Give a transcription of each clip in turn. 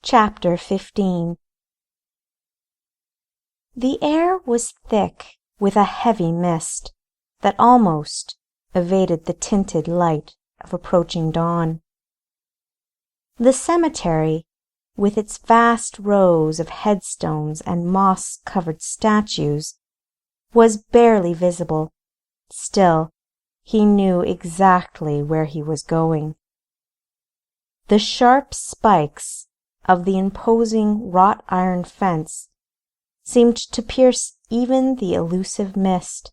Chapter 15. The air was thick with a heavy mist that almost evaded the tinted light of approaching dawn. The cemetery, with its vast rows of headstones and moss-covered statues, was barely visible. Still, he knew exactly where he was going. The sharp spikes of the imposing wrought iron fence seemed to pierce even the elusive mist,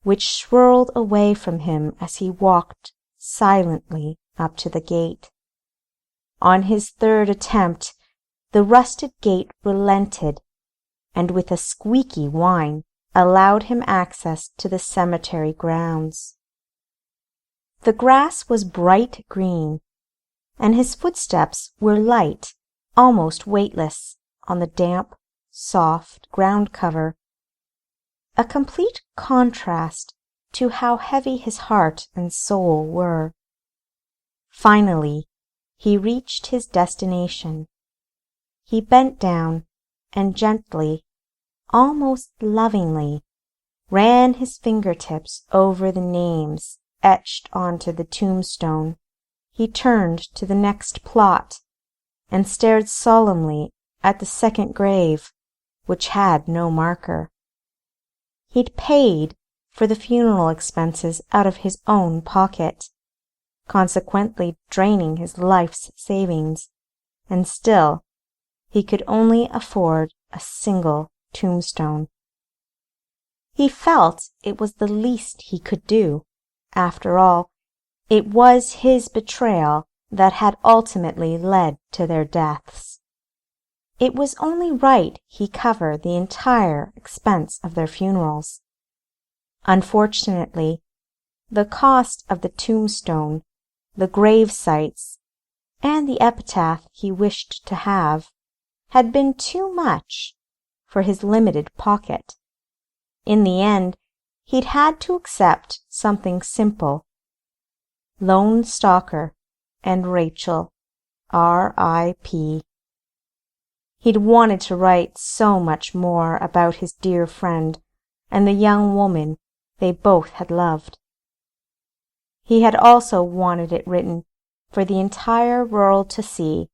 which swirled away from him as he walked silently up to the gate. On his third attempt, the rusted gate relented, and with a squeaky whine allowed him access to the cemetery grounds. The grass was bright green, and his footsteps were light, almost weightless, on the damp, soft ground cover, a complete contrast to how heavy his heart and soul were. Finally, he reached his destination. He bent down and gently, almost lovingly, ran his fingertips over the names etched onto the tombstone. He turned to the next plot and stared solemnly at the second grave, which had no marker. He'd paid for the funeral expenses out of his own pocket, consequently draining his life's savings, and still he could only afford a single tombstone. He felt it was the least he could do. After all, it was his betrayal that had ultimately led to their deaths. It was only right he cover the entire expense of their funerals. Unfortunately, the cost of the tombstone, the grave sites, and the epitaph he wished to have had been too much for his limited pocket. In the end, he'd had to accept something simple: Lone Stalker and Rachel, R.I.P. He'd wanted to write so much more about his dear friend and the young woman they both had loved. He had also wanted it written for the entire world to see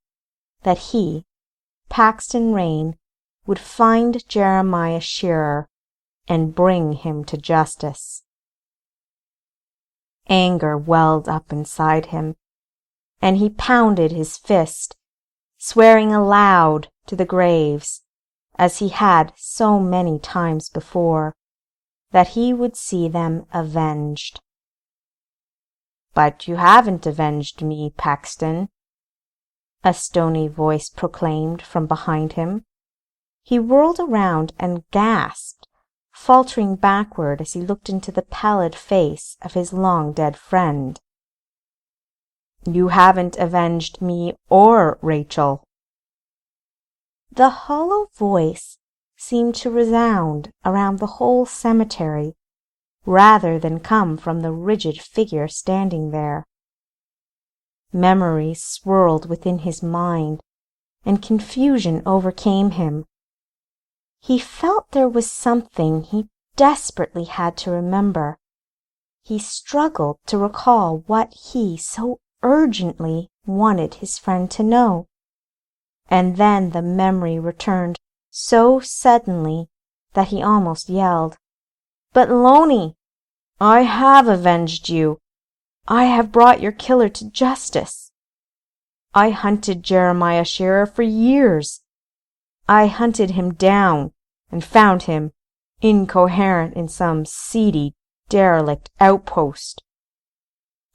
that he, Paxton Reign, would find Jeremiah Shearer and bring him to justice. Anger welled up inside him, and he pounded his fist, swearing aloud to the graves, as he had so many times before, that he would see them avenged. "But you haven't avenged me, Paxton," a stony voice proclaimed from behind him. He whirled around and gasped, faltering backward as he looked into the pallid face of his long-dead friend. "You haven't avenged me or Rachel." The hollow voice seemed to resound around the whole cemetery, rather than come from the rigid figure standing there. Memories swirled within his mind, and confusion overcame him. He felt there was something he desperately had to remember. He struggled to recall what he so urgently wanted his friend to know. And then the memory returned so suddenly that he almost yelled. "But Loney, I have avenged you. I have brought your killer to justice. I hunted Jeremiah Shearer for years. I hunted him down and found him incoherent in some seedy, derelict outpost.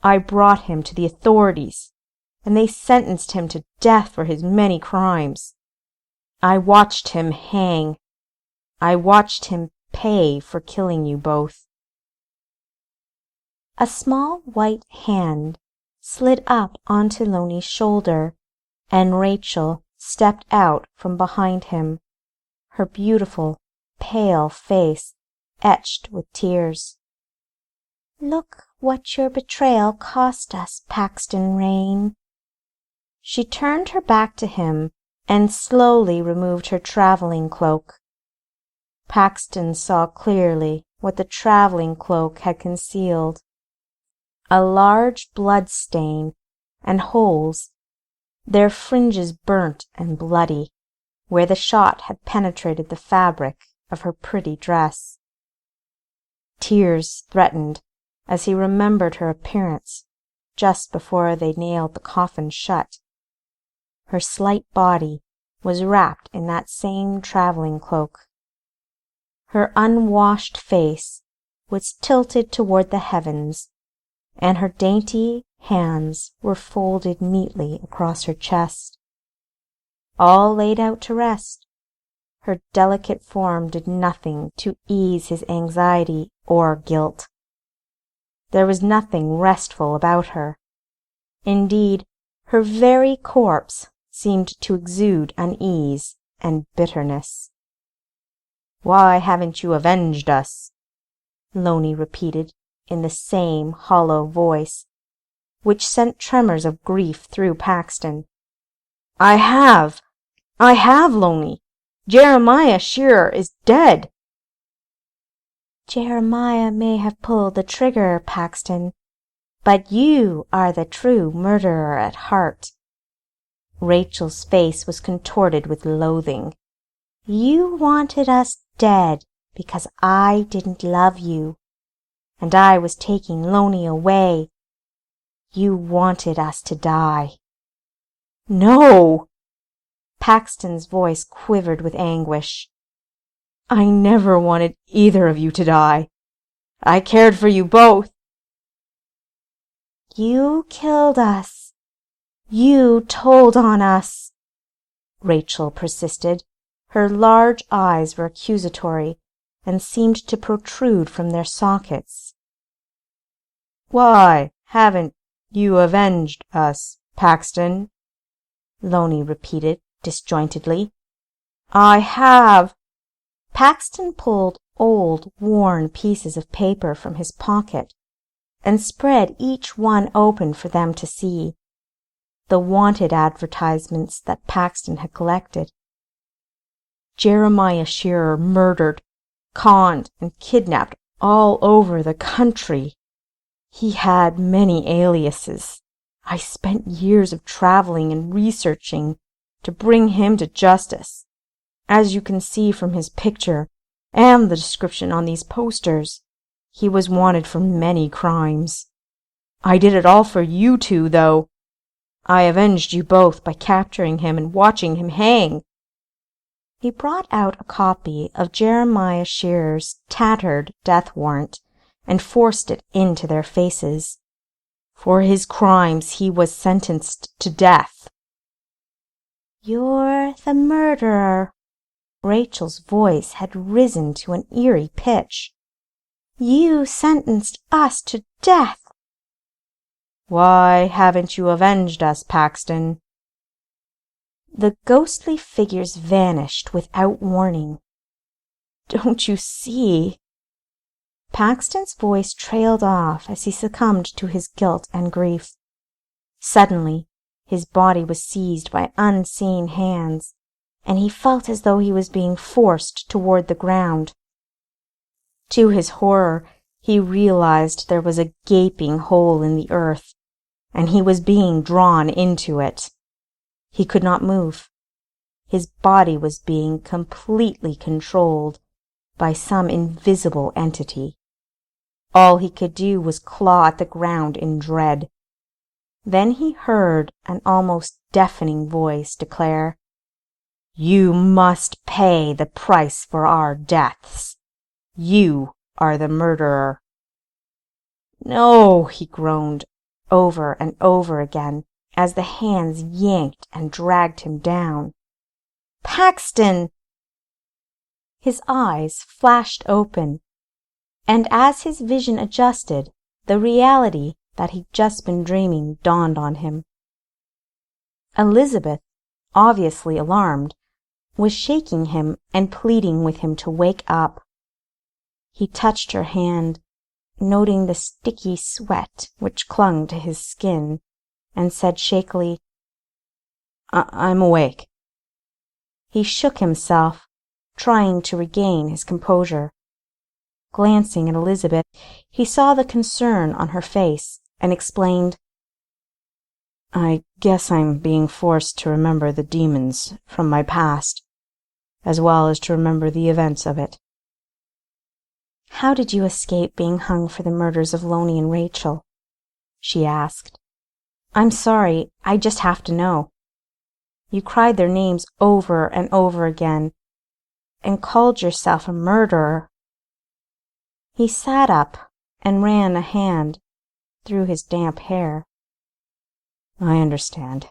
I brought him to the authorities, and they sentenced him to death for his many crimes. I watched him hang. I watched him pay for killing you both." A small white hand slid up onto Loney's shoulder, and Rachel stepped out from behind him, her beautiful, pale face etched with tears. "Look what your betrayal cost us, Paxton Reign." She turned her back to him and slowly removed her traveling cloak. Paxton saw clearly what the traveling cloak had concealed: a large blood stain and holes, their fringes burnt and bloody, where the shot had penetrated the fabric of her pretty dress. Tears threatened as he remembered her appearance just before they nailed the coffin shut. Her slight body was wrapped in that same traveling cloak. Her unwashed face was tilted toward the heavens, and her dainty hands were folded neatly across her chest. All laid out to rest, her delicate form did nothing to ease his anxiety or guilt. There was nothing restful about her. Indeed, her very corpse seemed to exude unease and bitterness. "Why haven't you avenged us?" Loney repeated in the same hollow voice, which sent tremors of grief through Paxton. I have, Loney. Jeremiah Shearer is dead." "Jeremiah may have pulled the trigger, Paxton, but you are the true murderer at heart." Rachel's face was contorted with loathing. "You wanted us dead because I didn't love you, and I was taking Loney away. You wanted us to die." "No!" Paxton's voice quivered with anguish. "I never wanted either of you to die. I cared for you both." "You killed us. You told on us," Rachel persisted. Her large eyes were accusatory and seemed to protrude from their sockets. "Why haven't you avenged us, Paxton?" Loney repeated disjointedly. "I have." Paxton pulled old, worn pieces of paper from his pocket and spread each one open for them to see. The wanted advertisements that Paxton had collected. Jeremiah Shearer murdered, conned, and kidnapped all over the country. He had many aliases. I spent years of traveling and researching to bring him to justice, as you can see from his picture and the description on these posters. He was wanted for many crimes. I did it all for you two, though. I avenged you both by capturing him and watching him hang." He brought out a copy of Jeremiah Shearer's tattered death warrant and forced it into their faces. For his crimes he was sentenced to death. "You're the murderer." Rachel's voice had risen to an eerie pitch. "You sentenced us to death." "Why haven't you avenged us, Paxton?" The ghostly figures vanished without warning. "Don't you see?" Paxton's voice trailed off as he succumbed to his guilt and grief. Suddenly, his body was seized by unseen hands, and he felt as though he was being forced toward the ground. To his horror, he realized there was a gaping hole in the earth, and he was being drawn into it. He could not move. His body was being completely controlled by some invisible entity. All he could do was claw at the ground in dread. Then he heard an almost deafening voice declare, "You must pay the price for our deaths. You are the murderer." "No," he groaned over and over again as the hands yanked and dragged him down. "Paxton!" His eyes flashed open, and as his vision adjusted, the reality that he'd just been dreaming dawned on him. Elizabeth, obviously alarmed, was shaking him and pleading with him to wake up. He touched her hand, noting the sticky sweat which clung to his skin, and said shakily, I'm awake. He shook himself, trying to regain his composure. Glancing at Elizabeth, he saw the concern on her face and explained, "I guess I'm being forced to remember the demons from my past, as well as to remember the events of it." "How did you escape being hung for the murders of Loney and Rachel?" she asked. "I'm sorry, I just have to know. You cried their names over and over again, and called yourself a murderer." He sat up and ran a hand through his damp hair. "I understand.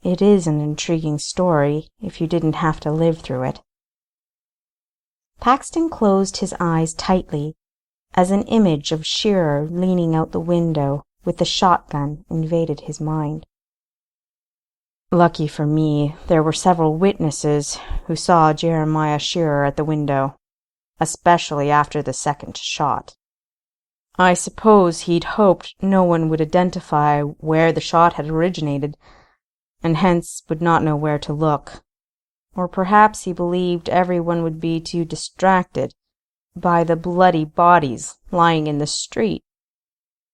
It is an intriguing story if you didn't have to live through it." Paxton closed his eyes tightly as an image of Shearer leaning out the window with the shotgun invaded his mind. "Lucky for me, there were several witnesses who saw Jeremiah Shearer at the window, especially after the second shot. I suppose he'd hoped no one would identify where the shot had originated, and hence would not know where to look. Or perhaps he believed everyone would be too distracted by the bloody bodies lying in the street.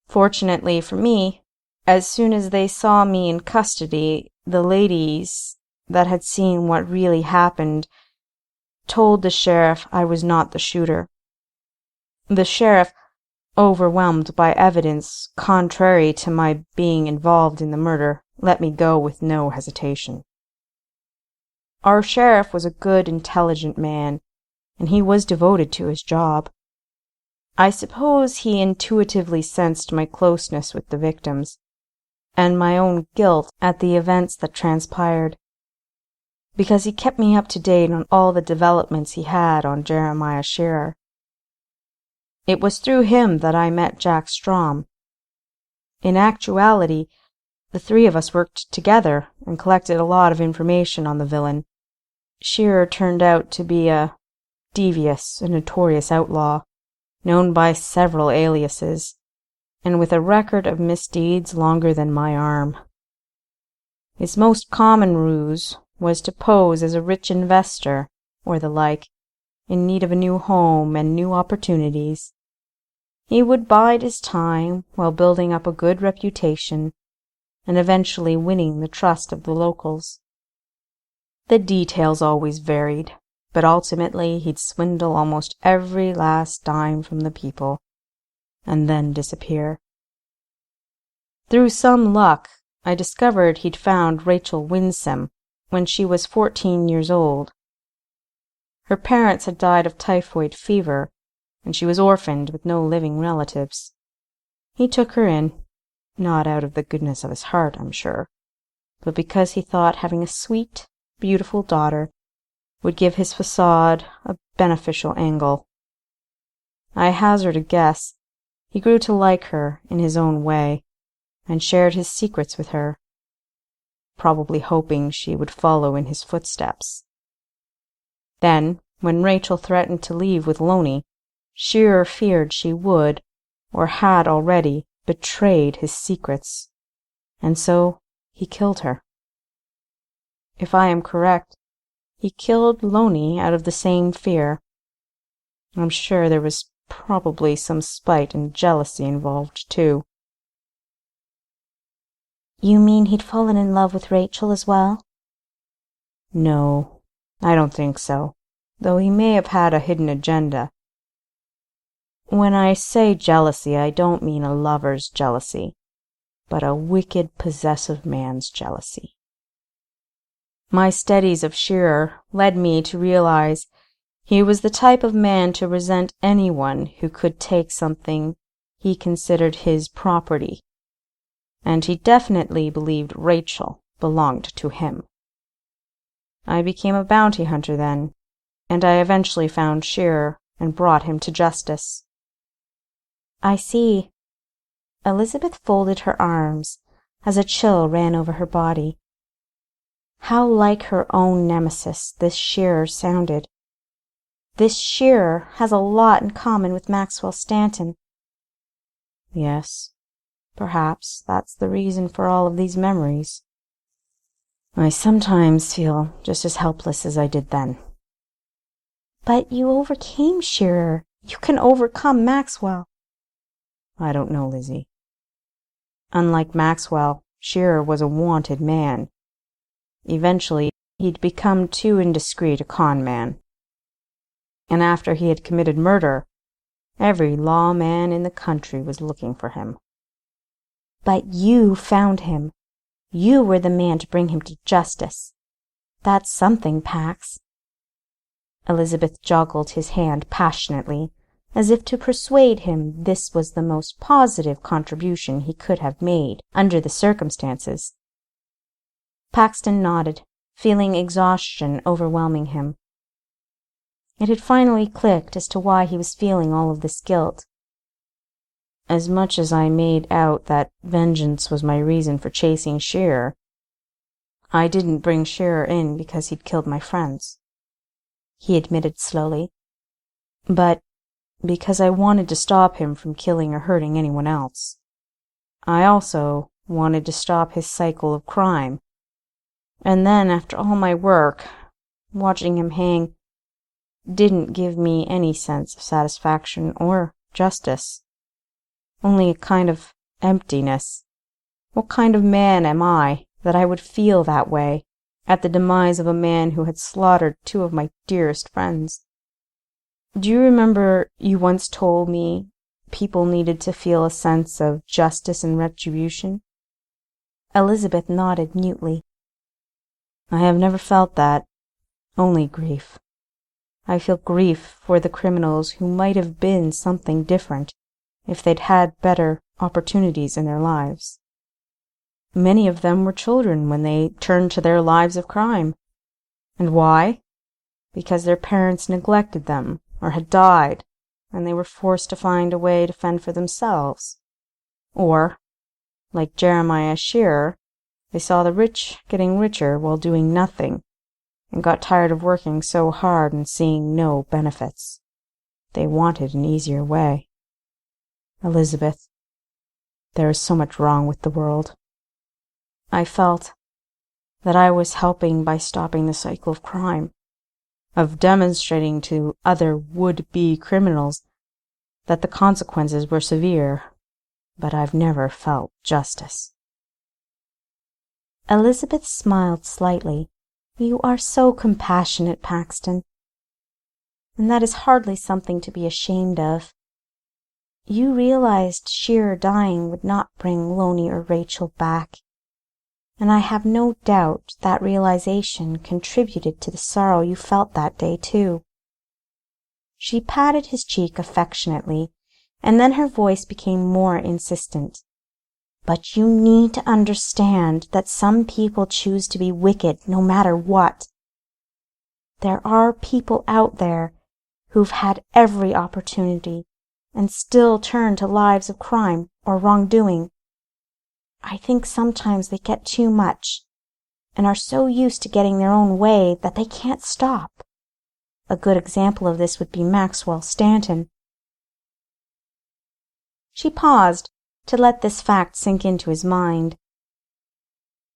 Fortunately for me, as soon as they saw me in custody, the ladies that had seen what really happened told the sheriff I was not the shooter. The sheriff, overwhelmed by evidence contrary to my being involved in the murder, let me go with no hesitation. Our sheriff was a good, intelligent man, and he was devoted to his job. I suppose he intuitively sensed my closeness with the victims, and my own guilt at the events that transpired, because he kept me up to date on all the developments he had on Jeremiah Shearer. It was through him that I met Jack Strom. In actuality, the three of us worked together and collected a lot of information on the villain. Shearer turned out to be a devious and notorious outlaw, known by several aliases, and with a record of misdeeds longer than my arm. His most common ruse was to pose as a rich investor, or the like, in need of a new home and new opportunities. He would bide his time while building up a good reputation and eventually winning the trust of the locals. The details always varied, but ultimately he'd swindle almost every last dime from the people, and then disappear. Through some luck, I discovered he'd found Rachel Winsome when she was 14 years old. Her parents had died of typhoid fever, and she was orphaned with no living relatives. He took her in, not out of the goodness of his heart, I'm sure, but because he thought having a sweet, beautiful daughter would give his facade a beneficial angle. I hazard a guess he grew to like her in his own way, and shared his secrets with her, probably hoping she would follow in his footsteps. Then, when Rachel threatened to leave with Loney, Shearer feared she would, or had already, betrayed his secrets, and so he killed her. If I am correct, he killed Loney out of the same fear. I'm sure there was probably some spite and jealousy involved, too. You mean he'd fallen in love with Rachel as well? No, I don't think so, though he may have had a hidden agenda. When I say jealousy, I don't mean a lover's jealousy, but a wicked, possessive man's jealousy. My studies of Shearer led me to realize he was the type of man to resent anyone who could take something he considered his property, and he definitely believed Rachel belonged to him. I became a bounty hunter then, and I eventually found Shearer and brought him to justice. I see. Elizabeth folded her arms as a chill ran over her body. How like her own nemesis this Shearer sounded. This Shearer has a lot in common with Maxwell Stanton. Yes, perhaps that's the reason for all of these memories. I sometimes feel just as helpless as I did then. But you overcame Shearer. You can overcome Maxwell. I don't know, Lizzie. Unlike Maxwell, Shearer was a wanted man. Eventually, he'd become too indiscreet a con man. And after he had committed murder, every lawman in the country was looking for him. But you found him. You were the man to bring him to justice. That's something, Pax. Elizabeth joggled his hand passionately, as if to persuade him this was the most positive contribution he could have made under the circumstances. Paxton nodded, feeling exhaustion overwhelming him. It had finally clicked as to why he was feeling all of this guilt. As much as I made out that vengeance was my reason for chasing Shearer, I didn't bring Shearer in because he'd killed my friends, he admitted slowly, but because I wanted to stop him from killing or hurting anyone else. I also wanted to stop his cycle of crime. And then, after all my work, watching him hang didn't give me any sense of satisfaction or justice. Only a kind of emptiness. What kind of man am I that I would feel that way at the demise of a man who had slaughtered two of my dearest friends? Do you remember you once told me people needed to feel a sense of justice and retribution? Elizabeth nodded mutely. I have never felt that, only grief. I feel grief for the criminals who might have been something different if they'd had better opportunities in their lives. Many of them were children when they turned to their lives of crime. And why? Because their parents neglected them or had died, and they were forced to find a way to fend for themselves. Or, like Jeremiah Shearer, they saw the rich getting richer while doing nothing, and got tired of working so hard and seeing no benefits. They wanted an easier way. Elizabeth, there is so much wrong with the world. I felt that I was helping by stopping the cycle of crime, of demonstrating to other would-be criminals that the consequences were severe, but I've never felt justice. Elizabeth smiled slightly. You are so compassionate, Paxton. And that is hardly something to be ashamed of. You realized Shearer dying would not bring Loney or Rachel back, and I have no doubt that realization contributed to the sorrow you felt that day, too. She patted his cheek affectionately, and then her voice became more insistent. But you need to understand that some people choose to be wicked no matter what. There are people out there who've had every opportunity and still turn to lives of crime or wrongdoing. I think sometimes they get too much and are so used to getting their own way that they can't stop. A good example of this would be Maxwell Stanton. She paused to let this fact sink into his mind.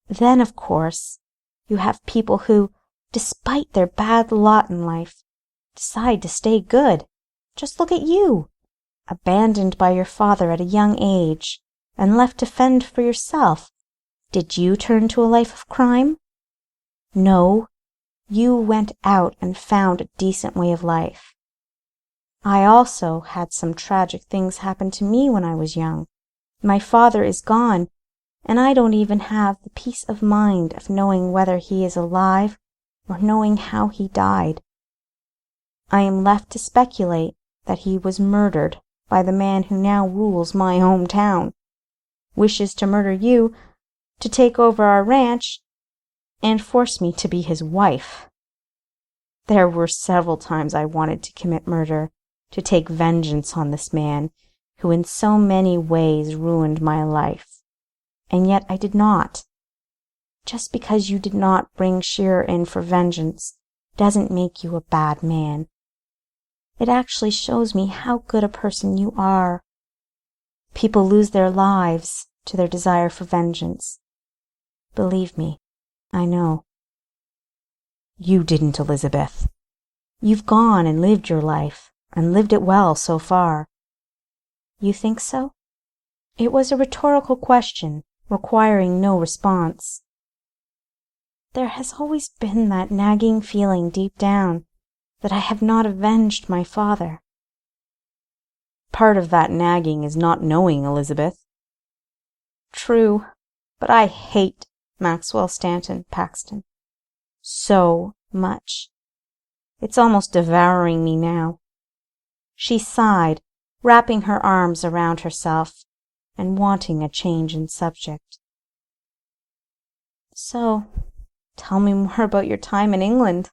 Then, of course, you have people who, despite their bad lot in life, decide to stay good. Just look at you, abandoned by your father at a young age and left to fend for yourself. Did you turn to a life of crime? No, you went out and found a decent way of life. I also had some tragic things happen to me when I was young. My father is gone, and I don't even have the peace of mind of knowing whether he is alive or knowing how he died. I am left to speculate that he was murdered by the man who now rules my hometown, wishes to murder you, to take over our ranch, and force me to be his wife. There were several times I wanted to commit murder, to take vengeance on this man who in so many ways ruined my life, and yet I did not. Just because you did not bring Shearer in for vengeance doesn't make you a bad man. It actually shows me how good a person you are. People lose their lives to their desire for vengeance. Believe me, I know. You didn't, Elizabeth. You've gone and lived your life, and lived it well so far. You think so? It was a rhetorical question, requiring no response. There has always been that nagging feeling deep down that I have not avenged my father. Part of that nagging is not knowing, Elizabeth. True, but I hate Maxwell Stanton, Paxton. So much. It's almost devouring me now. She sighed, wrapping her arms around herself and wanting a change in subject. So, tell me more about your time in England.